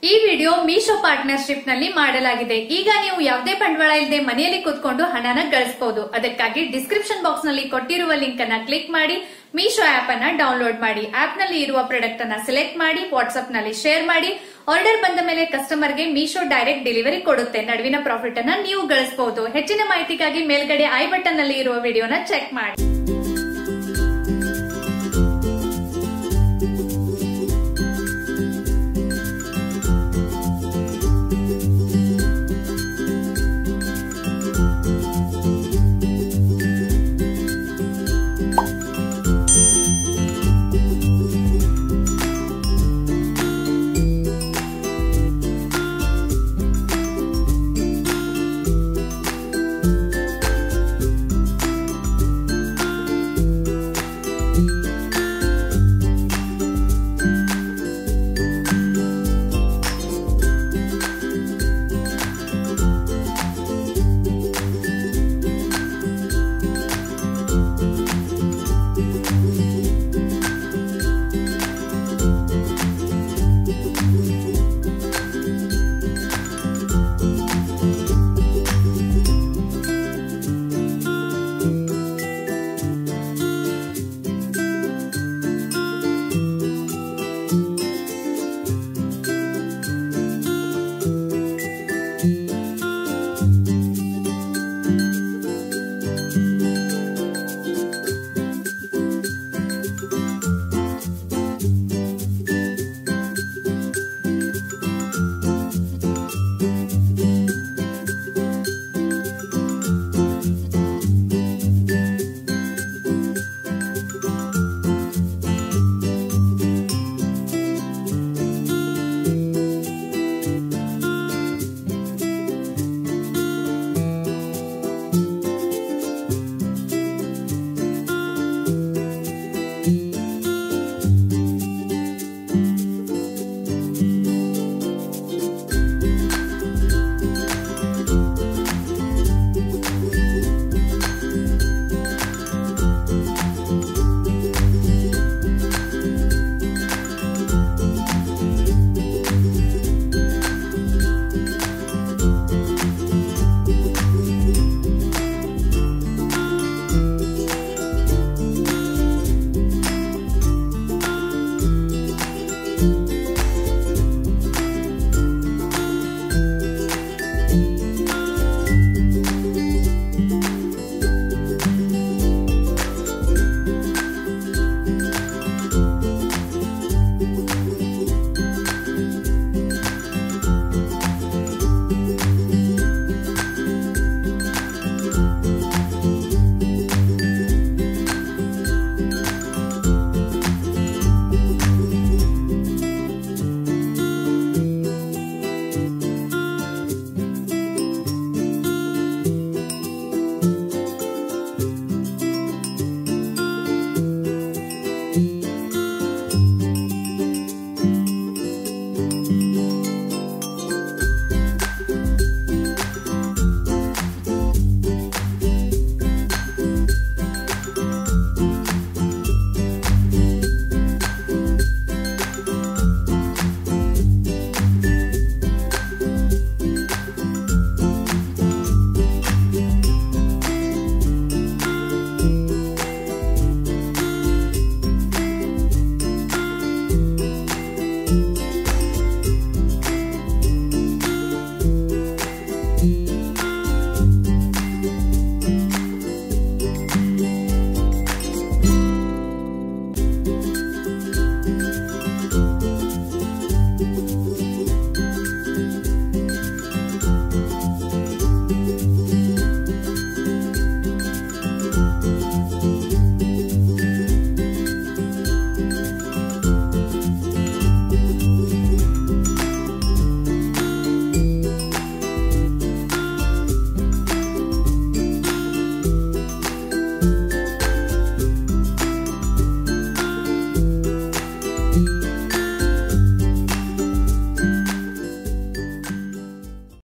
ಈ video Meesho partnership ನಲ್ಲಿ ಮಾಡಲಾಗಿದೆ. ಈಗ ನೀವು ಯಾವುದೇ ಬಂಡವಾಳ ಇಲ್ಲದೆ ಮನೆಯಲ್ಲಿ ಕೂತ್ಕೊಂಡು ಹಣನ ಗಳಿಸಬಹುದು. ಅದಕ್ಕಾಗಿ ಡಿಸ್ಕ್ರಿಪ್ಷನ್ ಬಾಕ್ಸ್ ನಲ್ಲಿ ಕೊಟ್ಟಿರುವ ಲಿಂಕ್ ಅನ್ನ ಕ್ಲಿಕ್ ಮಾಡಿ ಮೀಶೋ ಆಪ್ ಅನ್ನ ಡೌನ್ಲೋಡ್ ಮಾಡಿ. ಆಪ್ ನಲ್ಲಿ ಇರುವ ಪ್ರಾಡಕ್ಟ್ ಅನ್ನ ಸೆಲೆಕ್ಟ್ ಮಾಡಿ ವಾಟ್ಸ್ಆಪ್ ನಲ್ಲಿ ಶೇರ್ ಮಾಡಿ. ಆರ್ಡರ್ ಬಂದ ಮೇಲೆ ಕಸ್ಟಮರ್ ಗೆ ಮೀಶೋ ಡೈರೆಕ್ಟ್ ಡೆಲಿವರಿ ಕೊಡುತ್ತೆ. ನಡುವಿನ ಪ್ರಾಫಿಟ್ ಅನ್ನ ನೀವು ಗಳಿಸಬಹುದು. ಹೆಚ್ಚಿನ ಮಾಹಿತಿಗಾಗಿ ಮೇಲ್ಗಡೆ ಐ ಬಟನ್ ನಲ್ಲಿ ಇರುವ ವಿಡಿಯೋನ ಚೆಕ್ ಮಾಡಿ.